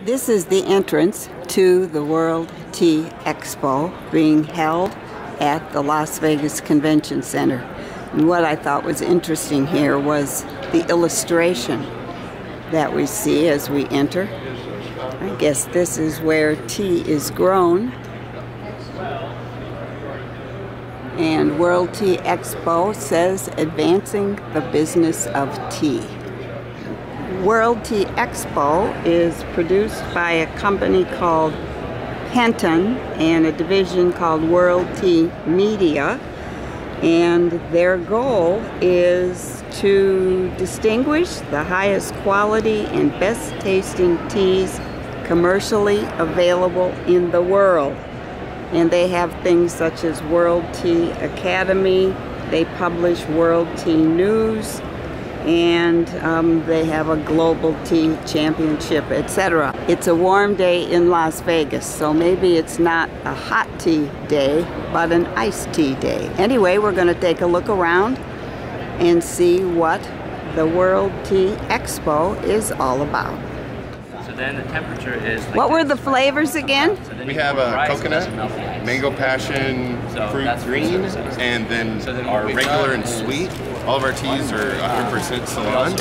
This is the entrance to the World Tea Expo being held at the Las Vegas Convention Center. And what I thought was interesting here was the illustration that we see as we enter. I guess this is where tea is grown. And World Tea Expo says advancing the business of tea. World Tea Expo is produced by a company called Penton and a division called World Tea Media, and their goal is to distinguish the highest quality and best tasting teas commercially available in the world. And they have things such as World Tea Academy, they publish World Tea News, and they have a global tea championship, etc. It's a warm day in Las Vegas, so maybe it's not a hot tea day, but an iced tea day. Anyway, we're going to take a look around and see what the World Tea Expo is all about. So then the temperature is... What were the flavors again? We have a coconut, mango passion, fruit green, and then our regular and sweet. All of our teas are 100% Ceylon.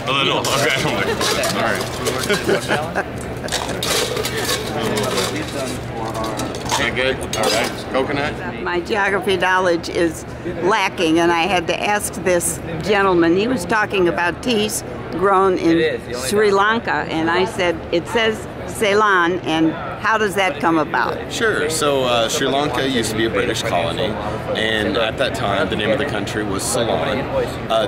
A little, okay. Alright. Good? Alright. Coconut? My geography knowledge is lacking, and I had to ask this gentleman. He was talking about teas grown in Sri Lanka, and I said, it says Ceylon, and how does that come about? Sure. So Sri Lanka used to be a British colony, and at that time the name of the country was Ceylon.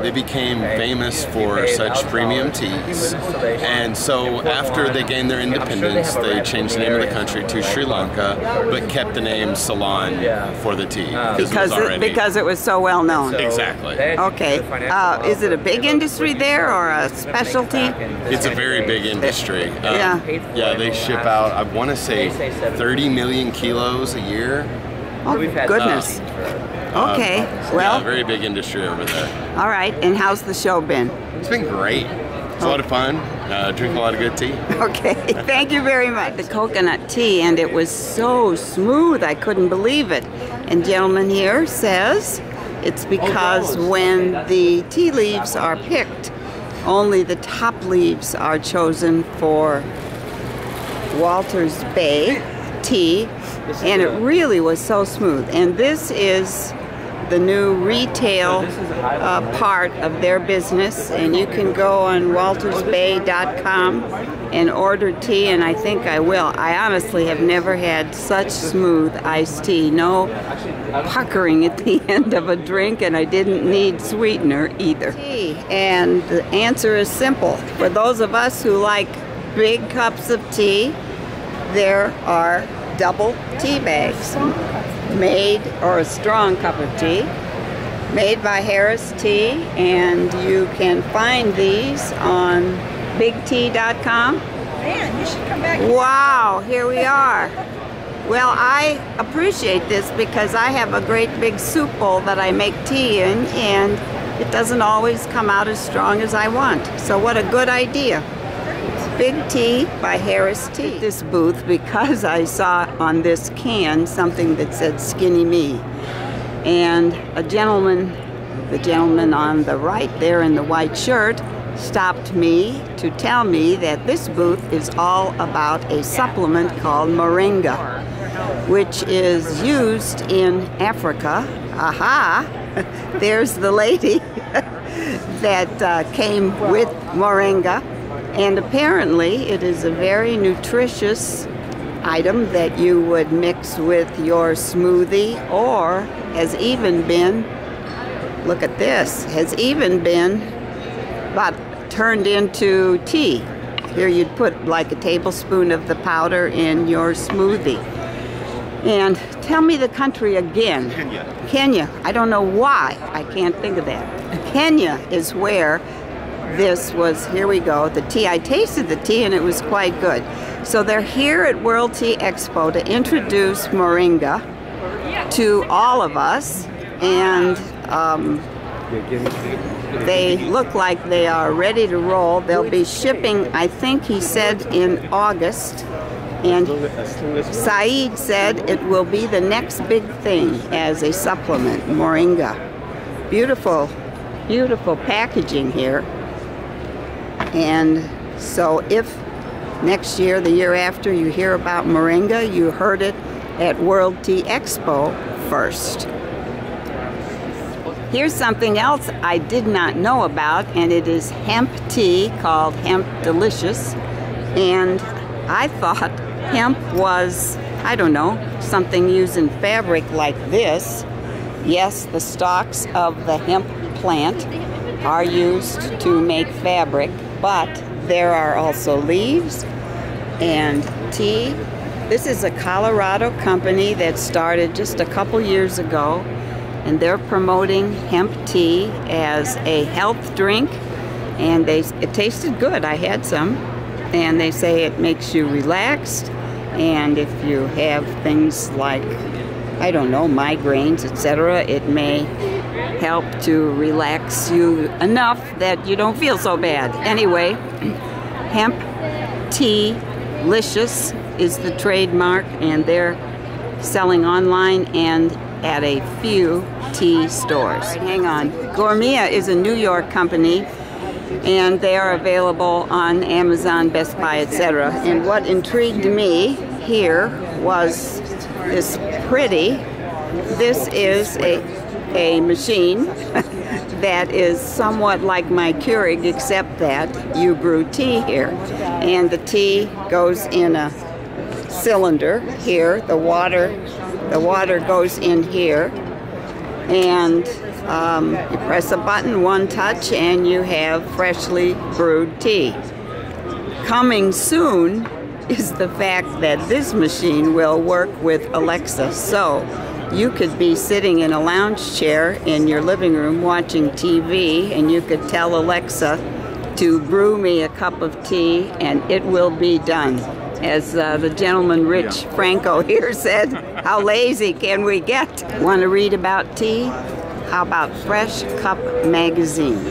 They became famous for such premium teas, and so after they gained their independence, they changed the name of the country to Sri Lanka, but kept the name Ceylon for the tea. Because it was so well known. Exactly. Okay. Is it a big industry there, or a specialty? It's a very big industry. Yeah, they ship out, I want to say, 30 million kilos a year. Oh, goodness. Okay, well. Yeah, very big industry over there. All right, and how's the show been? It's been great. It's a lot of fun. Drink a lot of good tea. Okay, thank you very much. The coconut tea, and it was so smooth, I couldn't believe it. And gentleman here says it's because when the tea leaves are picked, only the top leaves are chosen for Walters Bay tea, and it really was so smooth. And this is the new retail part of their business, and you can go on waltersbay.com and order tea, and I think I will. I honestly have never had such smooth iced tea. No puckering at the end of a drink, and I didn't need sweetener either. And the answer is simple. For those of us who like big cups of tea, there are double tea bags made, or a strong cup of tea, made by Harris Tea, and you can find these on bigtea.com. Man, you should come back. Wow, here we are. Well, I appreciate this because I have a great big soup bowl that I make tea in, and it doesn't always come out as strong as I want. So what a good idea. Big Tea by Harris Tea. This booth because I saw on this can something that said Skinny Me. And a gentleman, the gentleman on the right there in the white shirt, stopped me to tell me that this booth is all about a supplement called Moringa, which is used in Africa. Aha! There's the lady that came with Moringa. And apparently it is a very nutritious item that you would mix with your smoothie, or has even been, look at this, has even been turned into tea. Here you'd put like a tablespoon of the powder in your smoothie. And tell me the country again. Kenya. Kenya. I don't know why I can't think of that. Kenya is where this was. Here we go, the tea. I tasted the tea and it was quite good. So they're here at World Tea Expo to introduce Moringa to all of us, and They look like they are ready to roll. They'll be shipping, I think he said, in August. And Saeed said it will be the next big thing as a supplement, moringa. Beautiful, beautiful packaging here. And so if next year, the year after, you hear about moringa, you heard it at World Tea Expo first. Here's something else I did not know about, and it is hemp tea called Hemp Delicious. And I thought hemp was, I don't know, something used in fabric like this. Yes, the stalks of the hemp plant are used to make fabric, but there are also leaves and tea. This is a Colorado company that started just a couple years ago, and they're promoting hemp tea as a health drink, and it tasted good. I had some, and they say it makes you relaxed, and if you have things like, I don't know, migraines, etc., it may help to relax you enough that you don't feel so bad. Anyway, Hemp Tea Licious is the trademark, and they're selling online and at a few tea stores. Hang on. Gourmia is a New York company, and they are available on Amazon, Best Buy, etc. And what intrigued me here was this this is a machine that is somewhat like my Keurig, except that you brew tea here. And the tea goes in a cylinder here. The water goes in here. And you press a button, one touch, and you have freshly brewed tea. Coming soon is the fact that this machine will work with Alexa. So you could be sitting in a lounge chair in your living room watching TV, and you could tell Alexa to brew me a cup of tea, and it will be done. As the gentleman Rich Franco here said, how lazy can we get? Want to read about tea? How about Fresh Cup magazine?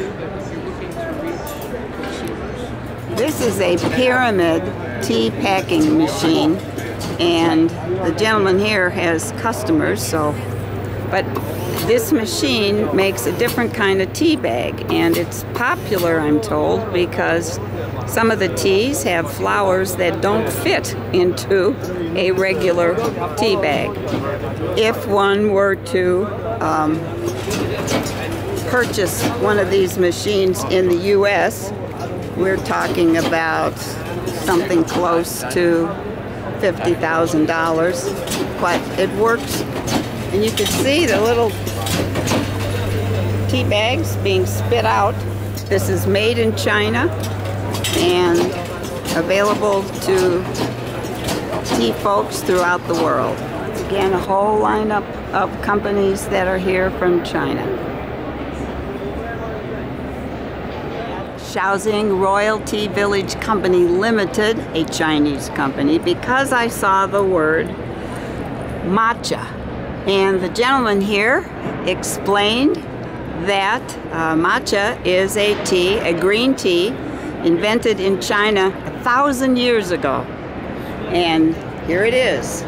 This is a pyramid tea packing machine, and the gentleman here has customers, but this machine makes a different kind of tea bag, and it's popular, I'm told, because some of the teas have flowers that don't fit into a regular tea bag. If one were to purchase one of these machines in the US, we're talking about something close to $50,000, but it works, and you can see the little tea bags being spit out. This is made in China and available to tea folks throughout the world. Again, a whole lineup of companies that are here from China. Shaoxing Royal Tea Village Company Limited, a Chinese company, because I saw the word matcha. And the gentleman here explained that matcha is a tea, a green tea, invented in China 1,000 years ago. And here it is.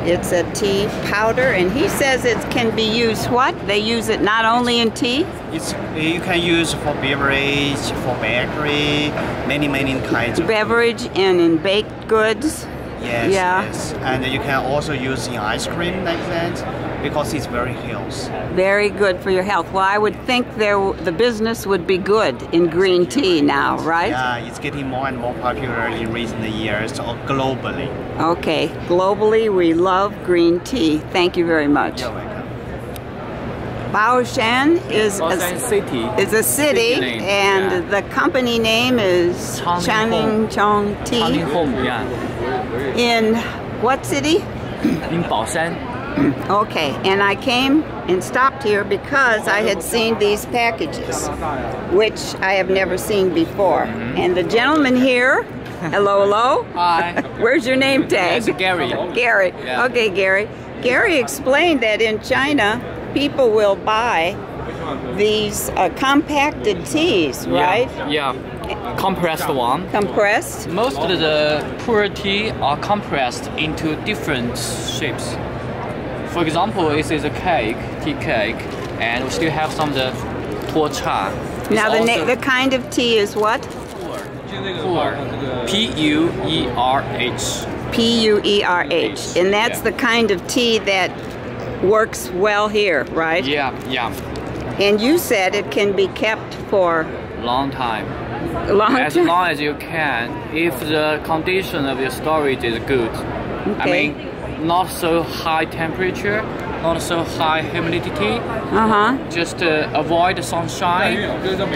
It's a tea powder, and he says it can be used what? They use it not only in tea? You can use for beverage, for bakery, many kinds of beverage and in baked goods. Yes, yeah. Yes. And you can also use in ice cream like that, because it's very healthy. Very good for your health. Well, I would think the business would be good in green tea now, right? Yeah, it's getting more and more popular in recent years, globally. Okay, globally we love green tea. Thank you very much. You're welcome. Baoshan is a city, and yeah. the company name is Changning Tea. Yeah. In what city? In Baoshan. Okay, and I came and stopped here because I had seen these packages, which I have never seen before. And the gentleman here, hello. Hi. Where's your name tag? It's Gary. Gary. Yeah. Okay, Gary. Gary explained that in China, people will buy these compacted teas, right? Yeah. Compressed one. Compressed. Most of the pu'er tea are compressed into different shapes. For example, this is a cake, tea cake, and we still have some of the pu'er cha. Now the kind of tea is what? Pu'er. P-U-E-R-H. P-U-E-R-H. And that's the kind of tea that works well here, right? Yeah, yeah. And you said it can be kept for Long time. As long as you can, if the condition of your storage is good. Okay. I mean, not so high temperature, not so high humidity. Just avoid the sunshine.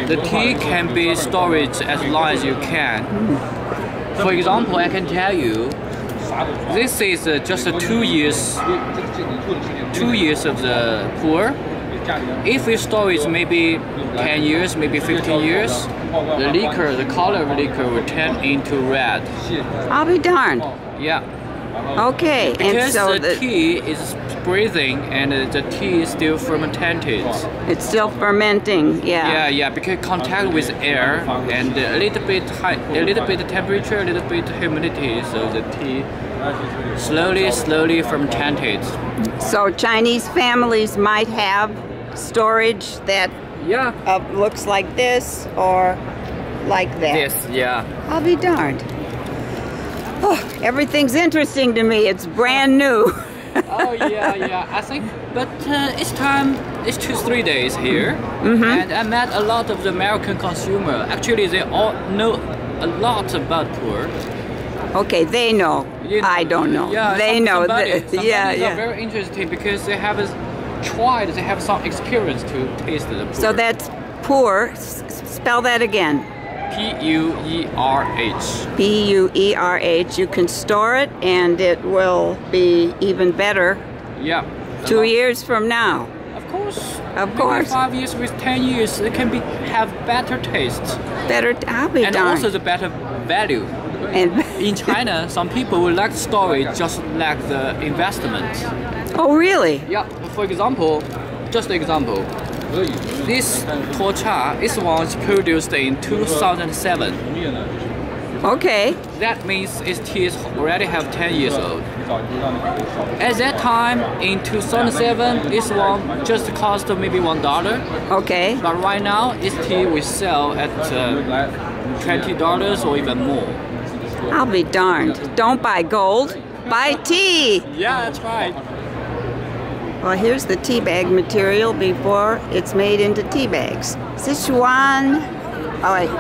The tea can be stored as long as you can. For example, I can tell you, this is just 2 years. 2 years of the pu'er. If we store it maybe 10 years, maybe 15 years, the liquor, the color of liquor will turn into red. I'll be darned. Yeah. Okay. Because and so the tea is breathing and the tea is still fermented. It's still fermenting, Yeah, yeah, because contact with air and a little bit temperature, a little bit humidity, so the tea slowly fermented. So Chinese families might have storage that looks like this or like that. Yes, yeah. I'll be darned. Oh, everything's interesting to me. It's brand new. Oh yeah, yeah. I think, but each time it's 2-3 days here, and I met a lot of the American consumer. Actually, they all know a lot about pu'er. Okay, they know. I don't know. Yeah, they know. Somebody Yeah. are very interesting because they have tried. They have some experience to taste the pu'er. So that's pu'er. Spell that again. P-U-E-R-H. P-U-E-R-H. You can store it, and it will be even better. Yeah. 2 years from now. Of course. Of course. 5 years with 10 years, it can have better taste. Better. I'll be and darned. also the better value. And in China, some people would like storage just like the investment. Oh, really? Yeah. For example, just an example. This pu'er cha, this one was produced in 2007. Okay. That means its tea already have 10 years old. At that time, in 2007, this one just cost maybe $1. Okay. But right now, its tea will sell at $20 or even more. I'll be darned. Don't buy gold. Buy tea. Yeah, that's right. Well, here's the tea bag material before it's made into tea bags. Sichuan. Oh, wait.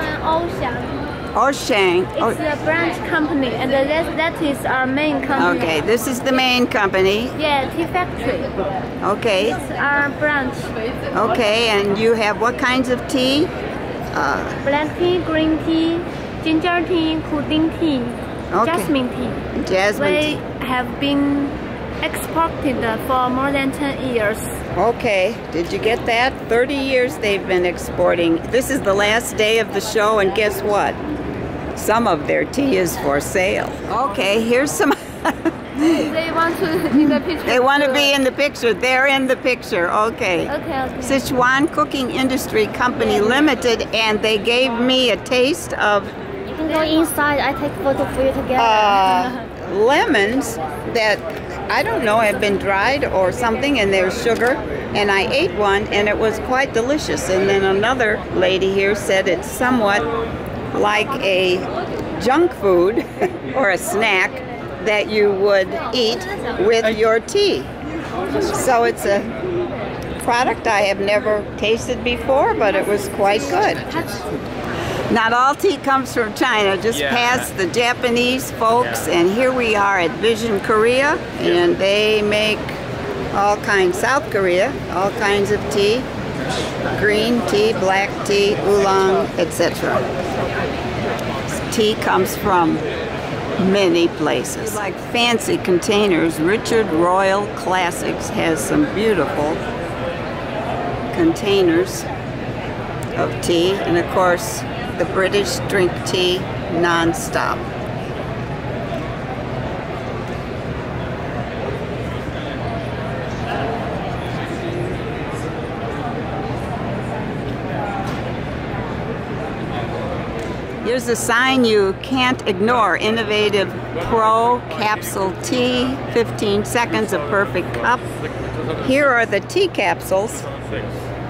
Oshang. It's a branch company, and that is our main company. Okay, this is the main company. Yeah, tea factory. Okay. It's our branch. Okay, and you have what kinds of tea? Black tea, green tea, ginger tea, pudding tea, jasmine tea. Jasmine tea. We have been exported for more than 10 years. Okay, did you get that? 30 years they've been exporting. This is the last day of the show, and guess what? Some of their tea is for sale. Okay, here's some. They want to in the picture. They want to be in the picture. They're in the picture. Okay. Okay. Sichuan Cooking Industry Company Limited, and they gave me a taste of You can go inside. I take photo for you together. lemons that I don't know have been dried or something, and there's sugar. And I ate one, and it was quite delicious. And then another lady here said it's somewhat like a junk food or a snack that you would eat with your tea. So it's a product I have never tasted before, but it was quite good. Not all tea comes from China, just past the Japanese folks, and here we are at Vision Korea, and they make all kinds, South Korea, all kinds of tea, green tea, black tea, oolong, etc. Tea comes from many places. Like fancy containers, Richard Royal Classics has some beautiful containers of tea, and of course the British drink tea non-stop. here's a sign you can't ignore. Innovative Pro Capsule Tea, 15 seconds, a perfect cup. Here are the tea capsules.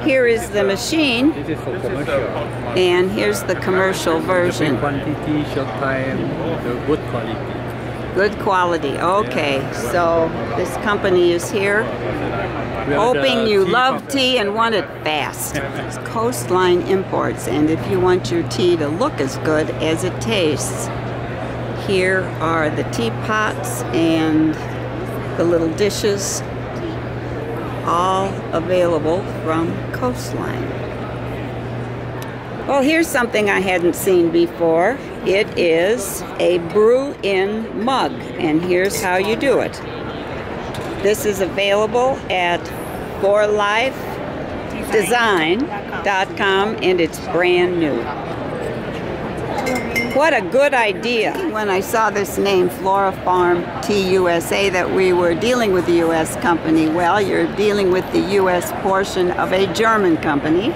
Here is the machine. This is for commercial. And here's the commercial version. Quantity, short time, the good quality. Good quality. Okay, so this company is here. Hoping you love tea and want it fast. It's Coastline Imports, and if you want your tea to look as good as it tastes, here are the teapots and the little dishes, all available from Coastline. Well, here's something I hadn't seen before. It is a brew-in mug, and here's how you do it. This is available at forlifedesign.com, and it's brand new. What a good idea. When I saw this name, Flora Farm Tea USA, that we were dealing with the U.S. company. Well, you're dealing with the U.S. portion of a German company,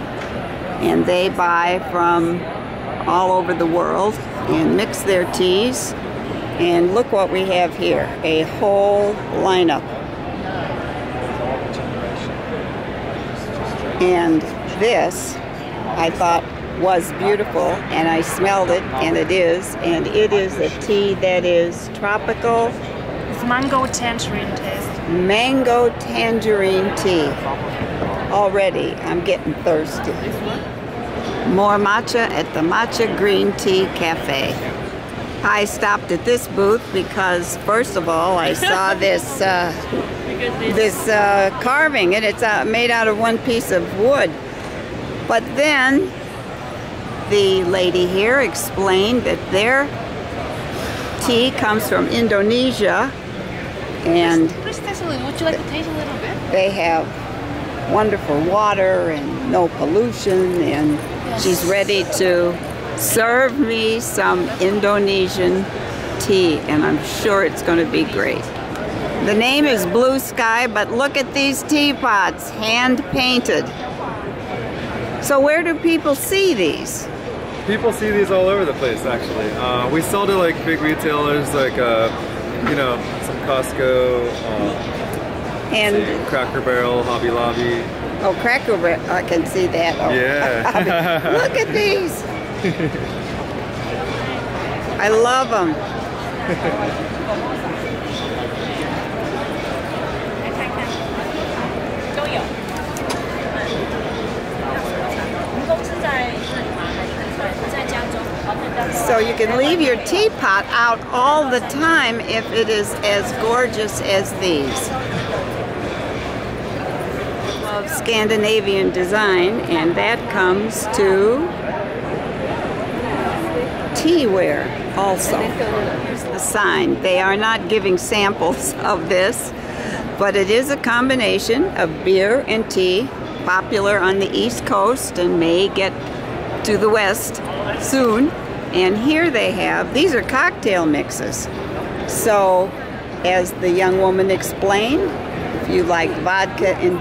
and they buy from all over the world and mix their teas. And look what we have here, a whole lineup. And this, I thought, was beautiful, and I smelled it, and it is a tea that is tropical. It's mango tangerine taste. Mango tangerine tea. Already, I'm getting thirsty. More matcha at the Matcha Green Tea Cafe. I stopped at this booth because, first of all, I saw this carving, and it's made out of one piece of wood. But then the lady here explained that their tea comes from Indonesia, and Would you like to taste a little bit? they have wonderful water and no pollution, and she's ready to serve me some Indonesian tea, and I'm sure it's going to be great. The name is Blue Sky, but look at these teapots, hand painted. So where do people see these? People see these all over the place, actually. We sell to like big retailers, like you know, some Costco, And Cracker Barrel, Hobby Lobby. oh, Cracker Barrel, I can see that. Oh. Yeah. Look at these. I love them. So you can leave your teapot out all the time if it is as gorgeous as these. Of Scandinavian design, and that comes to teaware also. Here's the sign. They are not giving samples of this, but it is a combination of beer and tea, popular on the East Coast and may get to the West soon. And here they have, these are cocktail mixes. So, as the young woman explained, if you like vodka and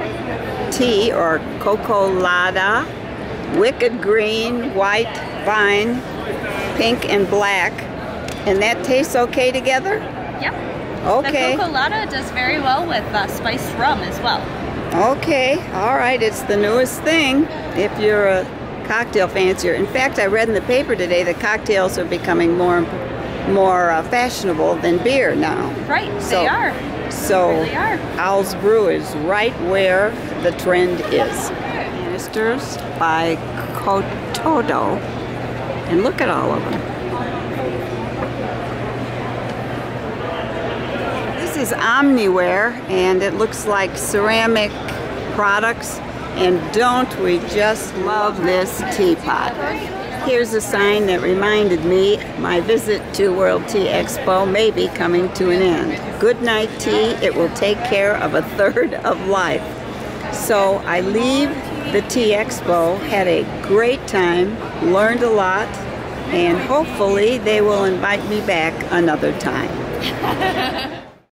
tea or cocolada, wicked green, white, vine, pink, and black, and that tastes okay together? Yep. Okay. The cocolada does very well with spiced rum as well. Okay, all right, it's the newest thing if you're a cocktail fancier. In fact, I read in the paper today that cocktails are becoming more fashionable than beer now. Right, they are. So, They really are. Owl's Brew is right where the trend is. Canisters by Kotodo, and look at all of them. This is Omniware, and it looks like ceramic products. And don't we just love this teapot? Here's a sign that reminded me my visit to World Tea Expo may be coming to an end. Good night tea, it will take care of a third of life. So I leave the Tea Expo, had a great time, learned a lot, and hopefully they will invite me back another time.